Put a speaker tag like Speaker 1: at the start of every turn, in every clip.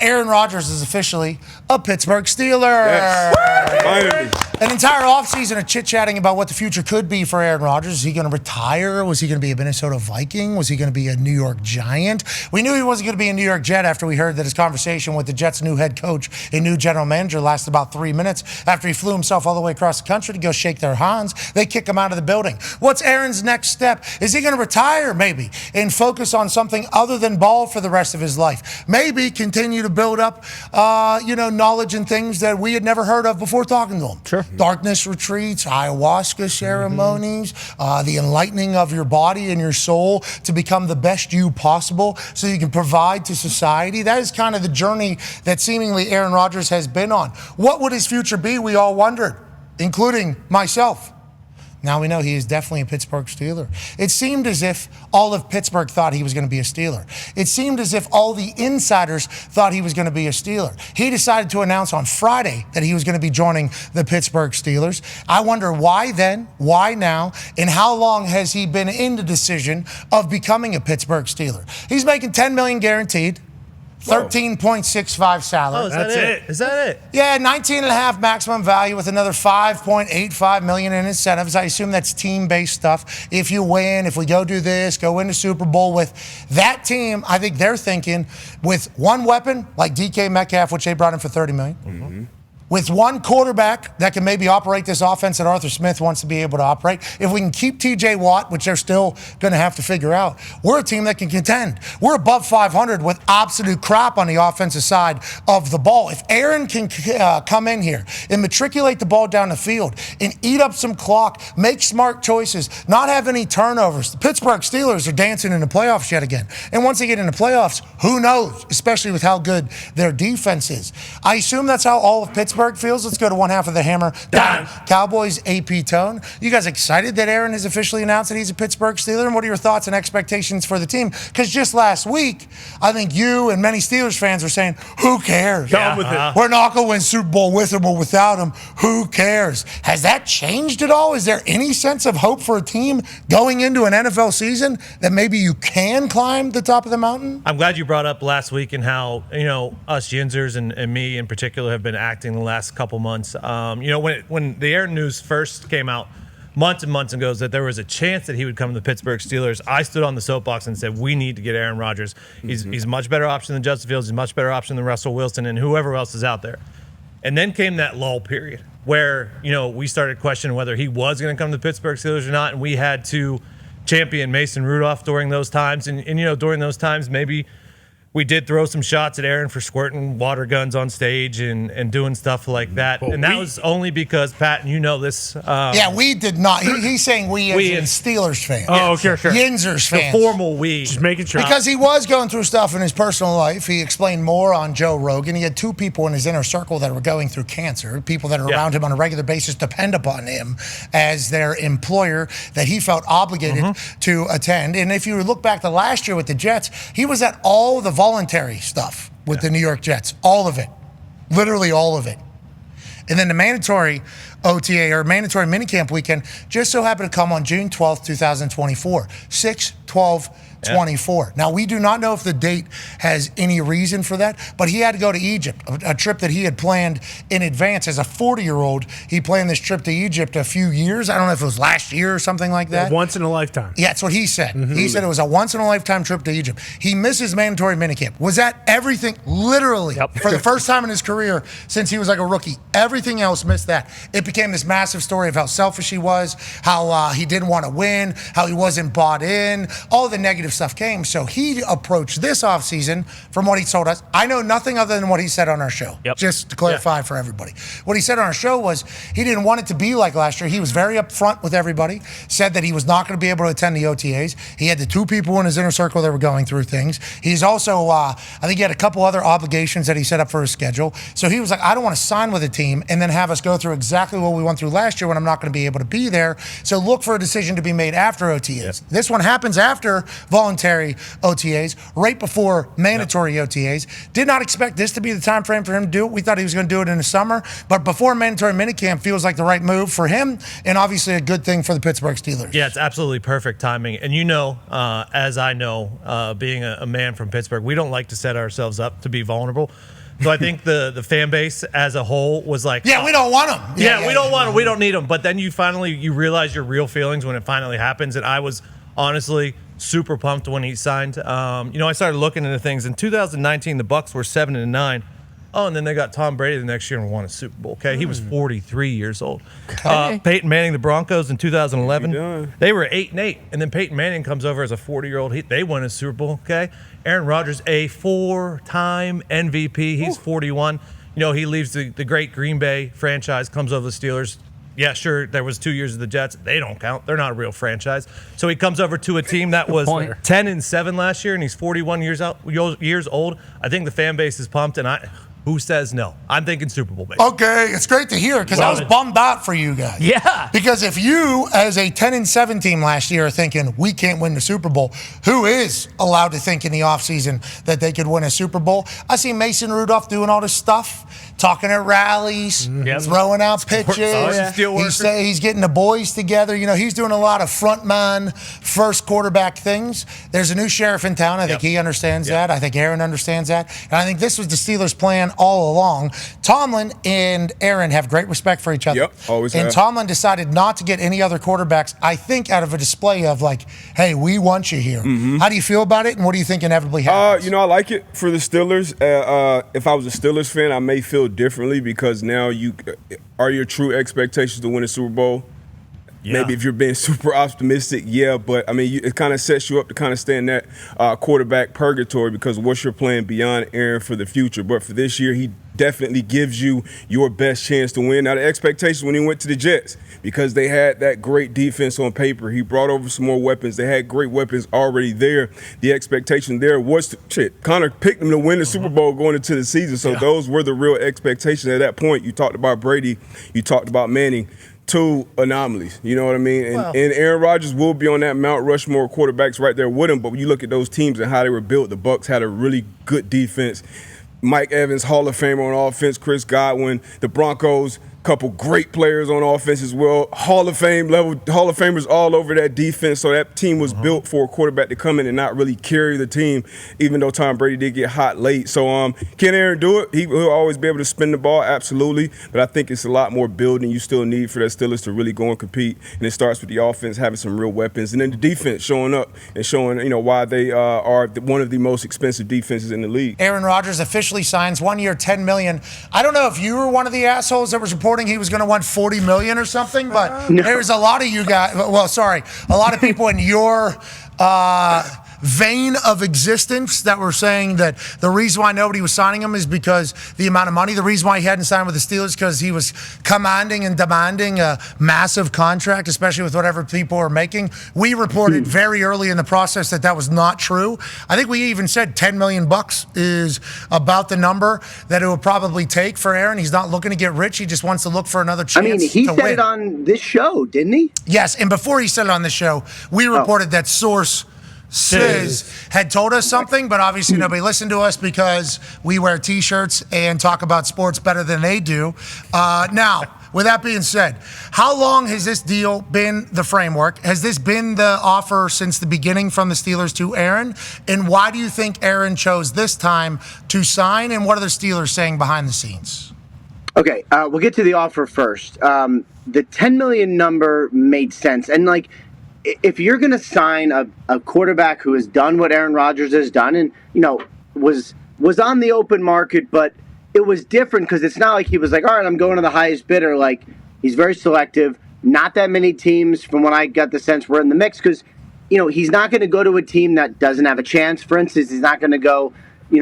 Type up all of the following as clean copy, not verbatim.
Speaker 1: Aaron Rodgers is officially a Pittsburgh Steeler.
Speaker 2: Yes. Finally.
Speaker 1: An entire offseason of chit-chatting about what the future could be for Aaron Rodgers. Is he going to retire? Was he going to be a Minnesota Viking? Was he going to be a New York Giant? We knew he wasn't going to be a New York Jet after we heard that his conversation with the Jets' new head coach and new general manager lasted about 3 minutes after he flew himself all the way across the country to go shake their hands. They kick him out of the building. What's Aaron's next step? Is he going to retire, maybe, and focus on something other than ball for the rest of his life? Maybe continue to build up, knowledge and things that we had never heard of before talking to him.
Speaker 3: Sure.
Speaker 1: Darkness retreats, ayahuasca ceremonies, the enlightening of your body and your soul to become the best you possible so you can provide to society. That is kind of the journey that seemingly Aaron Rodgers has been on. What would his future be? We all wondered, including myself. Now we know he is definitely a Pittsburgh Steeler. It seemed as if all of Pittsburgh thought he was going to be a Steeler. It seemed as if all the insiders thought he was going to be a Steeler. He decided to announce on Friday that he was going to be joining the Pittsburgh Steelers. I wonder why then, why now, and how long has he been in the decision of becoming a Pittsburgh Steeler? He's making $10 million guaranteed. 13.65 salary.
Speaker 3: Oh, that's it? Is that it?
Speaker 1: Yeah, 19.5 maximum value with another 5.85 million in incentives. I assume that's team-based stuff. If you win, if we go do this, go win the Super Bowl with that team, I think they're thinking with one weapon like DK Metcalf, which they brought in for $30 million. Mm-hmm. With one quarterback that can maybe operate this offense that Arthur Smith wants to be able to operate, if we can keep TJ Watt, which they're still going to have to figure out, we're a team that can contend. We're above 500 with absolute crap on the offensive side of the ball. If Aaron can come in here and matriculate the ball down the field and eat up some clock, make smart choices, not have any turnovers, the Pittsburgh Steelers are dancing in the playoffs yet again. And once they get in the playoffs, who knows, especially with how good their defense is. I assume that's how all of Pittsburgh feels. Let's go to one half of the hammer. Dahn. Cowboys AP tone. You guys excited that Aaron has officially announced that he's a Pittsburgh Steeler? And what are your thoughts and expectations for the team? Because just last week, I think you and many Steelers fans were saying, who cares? We're not going to win Super Bowl with him or without him. Who cares? Has that changed at all? Is there any sense of hope for a team going into an NFL season that maybe you can climb the top of the mountain?
Speaker 3: I'm glad you brought up last week and how, us Yinzers and me in particular have been acting the last couple months. When the Aaron news first came out months and months ago that there was a chance that he would come to the Pittsburgh Steelers, I stood on the soapbox and said, we need to get Aaron Rodgers. He's a much better option than Justin Fields. He's a much better option than Russell Wilson and whoever else is out there. And then came that lull period where, we started questioning whether he was going to come to the Pittsburgh Steelers or not, and we had to champion Mason Rudolph during those times. And during those times, maybe we did throw some shots at Aaron for squirting water guns on stage and doing stuff like that. And that was only because, Pat, and you know this.
Speaker 1: We did not. He's saying we as Steelers fans.
Speaker 3: Oh, sure.
Speaker 1: Yinzers fans.
Speaker 3: The formal we.
Speaker 4: Just making sure.
Speaker 1: Because he was going through stuff in his personal life. He explained more on Joe Rogan. He had two people in his inner circle that were going through cancer, people that are around him on a regular basis depend upon him as their employer that he felt obligated to attend. And if you look back to last year with the Jets, he was at all the voluntary stuff with the New York Jets. All of it. Literally all of it. And then the mandatory OTA or mandatory minicamp weekend just so happened to come on June 12th, 2024. 6/12/24. Now, we do not know if the date has any reason for that, but he had to go to Egypt, a trip that he had planned in advance. As a 40-year-old, he planned this trip to Egypt a few years. I don't know if it was last year or something like that.
Speaker 4: Once in a lifetime.
Speaker 1: Yeah, that's what he said. He said it was a once-in-a-lifetime trip to Egypt. He missed his mandatory minicamp. Was that everything, literally, for the first time in his career since he was like a rookie? Everything else missed that. It became this massive story of how selfish he was, how he didn't want to win, how he wasn't bought in, all the negative stuff came. So he approached this offseason, from what he told us. I know nothing other than what he said on our show, just to clarify for everybody. What he said on our show was he didn't want it to be like last year. He was very upfront with everybody, said that he was not going to be able to attend the OTAs. He had the two people in his inner circle that were going through things. He's also, I think he had a couple other obligations that he set up for his schedule. So he was like, I don't want to sign with a team and then have us go through exactly what we went through last year when I'm not going to be able to be there. So look for a decision to be made after OTAs. This one happens after voluntary OTAs, right before mandatory OTAs. Did not expect this to be the time frame for him to do it. We thought he was going to do it in the summer, but before mandatory minicamp feels like the right move for him, and obviously a good thing for the Pittsburgh Steelers.
Speaker 3: Yeah, it's absolutely perfect timing. And as I know, being a man from Pittsburgh, we don't like to set ourselves up to be vulnerable. So I think the fan base as a whole was like,
Speaker 1: yeah, we don't want him.
Speaker 3: We don't want him. We don't need him. But then you realize your real feelings when it finally happens. And I was honestly super pumped when he signed. I started looking into things. In 2019, the Bucs were 7-9. Oh, and then they got Tom Brady the next year and won a Super Bowl. Okay, he was 43 years old. Peyton Manning, the Broncos in 2011, they were 8-8, and then Peyton Manning comes over as a 40-year-old. They won a Super Bowl. Okay, Aaron Rodgers, a 4-time MVP. He's 41. He leaves the great Green Bay franchise, comes over the Steelers. Yeah, sure, there was 2 years of the Jets. They don't count. They're not a real franchise. So he comes over to a team that was 10-7 last year, and he's 41 years old. I think the fan base is pumped, and who says no? I'm thinking Super Bowl, baby.
Speaker 1: Okay, it's great to hear because I was bummed out for you guys.
Speaker 4: Yeah.
Speaker 1: Because if you, as a 10-7 team last year, are thinking we can't win the Super Bowl, who is allowed to think in the offseason that they could win a Super Bowl? I see Mason Rudolph doing all this stuff, talking at rallies, throwing out pitches. He's getting the boys together. He's doing a lot of frontman, first quarterback things. There's a new sheriff in town. I think he understands that. I think Aaron understands that. And I think this was the Steelers' plan all along. Tomlin and Aaron have great respect for each other.
Speaker 2: Yep, always have.
Speaker 1: And Tomlin decided not to get any other quarterbacks, I think, out of a display of like, hey, we want you here. How do you feel about it, and what do you think inevitably happens?
Speaker 2: I like it for the Steelers. If I was a Steelers fan, I may feel differently because now are your true expectations to win a Super Bowl? Yeah. Maybe if you're being super optimistic, but it kind of sets you up to kind of stay in that quarterback purgatory because what's your plan beyond Aaron for the future? But for this year, he definitely gives you your best chance to win. Now, the expectations when he went to the Jets, because they had that great defense on paper, he brought over some more weapons. They had great weapons already there. The expectation there was Connor picked them to win the Super Bowl going into the season. So those were the real expectations at that point. You talked about Brady. You talked about Manning. Two anomalies, you know what I mean? And Aaron Rodgers will be on that Mount Rushmore quarterbacks right there with him, but when you look at those teams and how they were built, the Bucs had a really good defense. Mike Evans, Hall of Famer on offense, Chris Godwin, the Broncos, couple great players on offense as well. Hall of Famers all over that defense. So that team was built for a quarterback to come in and not really carry the team, even though Tom Brady did get hot late. So can Aaron do it? He'll always be able to spin the ball, absolutely. But I think it's a lot more building you still need for that Steelers to really go and compete. And it starts with the offense having some real weapons, and then the defense showing up and showing why they are one of the most expensive defenses in the league.
Speaker 1: Aaron Rodgers officially signs 1 year, $10 million. I don't know if you were one of the assholes that was reporting he was going to want $40 million or something, but there's a lot of you guys. A lot of people in your vein of existence that were saying that the reason why nobody was signing him is because the amount of money. The reason why he hadn't signed with the Steelers because he was commanding and demanding a massive contract, especially with whatever people are making. We reported very early in the process that was not true. I think we even said $10 million is about the number that it would probably take for Aaron. He's not looking to get rich. He just wants to look for another chance
Speaker 5: he
Speaker 1: to
Speaker 5: said
Speaker 1: win.
Speaker 5: it on this show, didn't he?
Speaker 1: Yes, and before he said it on the show, we reported that source Sis had told us something, but obviously nobody listened to us because we wear T-shirts and talk about sports better than they do. Now, with that being said, how long has this deal been the framework? Has this been the offer since the beginning from the Steelers to Aaron? And why do you think Aaron chose this time to sign? And what are the Steelers saying behind the scenes?
Speaker 5: Okay, we'll get to the offer first. The $10 million number made sense. And, if you're going to sign a quarterback who has done what Aaron Rodgers has done and, was on the open market, but it was different because it's not like he was like, all right, I'm going to the highest bidder. He's very selective. Not that many teams, from what I got the sense, were in the mix because, he's not going to go to a team that doesn't have a chance. For instance, he's not going to go,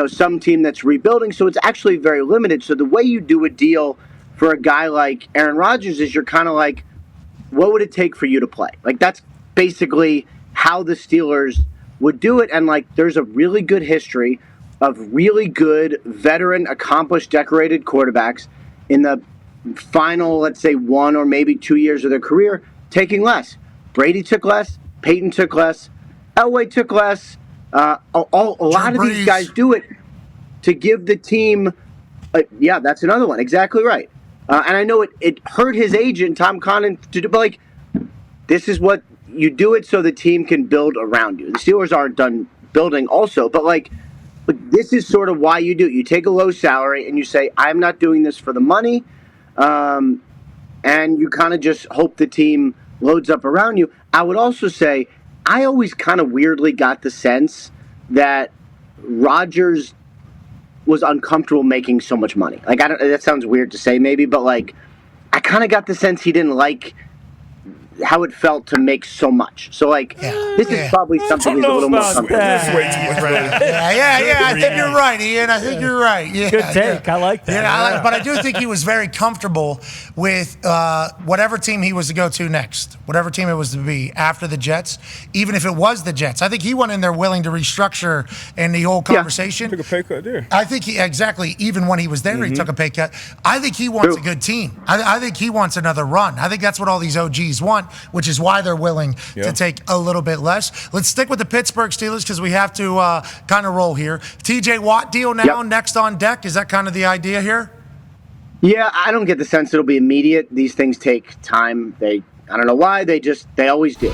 Speaker 5: some team that's rebuilding. So it's actually very limited. So the way you do a deal for a guy like Aaron Rodgers is you're kind of like, what would it take for you to play? That's basically how the Steelers would do it. And there's a really good history of really good veteran, accomplished, decorated quarterbacks in the final, let's say 1 or maybe 2 years of their career taking less. Brady took less. Peyton took less. Elway took less. A lot of these guys do it to give the team. Yeah, that's another one. Exactly right. And I know it hurt his agent, Tom Condon, to do, but like, this is what you do it so the team can build around you. The Steelers aren't done building also, but like this is sort of why you do it. You take a low salary and you say, I'm not doing this for the money. And you kind of just hope the team loads up around you. I would also say, I always kind of weirdly got the sense that Rodgers was uncomfortable making so much money. Like, that sounds weird to say maybe, but like, I kind of got the sense he didn't like how it felt to make so much. So like, this is probably something he's a little more comfortable.
Speaker 1: Yeah. I think you're right, Ian. I think you're right. Yeah,
Speaker 4: good take. I like that.
Speaker 1: Yeah, but I do think he was very comfortable with whatever team he was to go to next, whatever team it was to be after the Jets, even if it was the Jets. I think he went in there willing to restructure in the whole conversation.
Speaker 2: Took a pay cut there.
Speaker 1: I think even when he was there, he took a pay cut. I think he wants a good team. I think he wants another run. I think that's what all these OGs want, which is why they're willing to take a little bit less. Let's stick with the Pittsburgh Steelers because we have to kind of roll here. TJ Watt deal now, next on deck. Is that kind of the idea here?
Speaker 5: Yeah, I don't get the sense it'll be immediate. These things take time. I don't know why. They always do.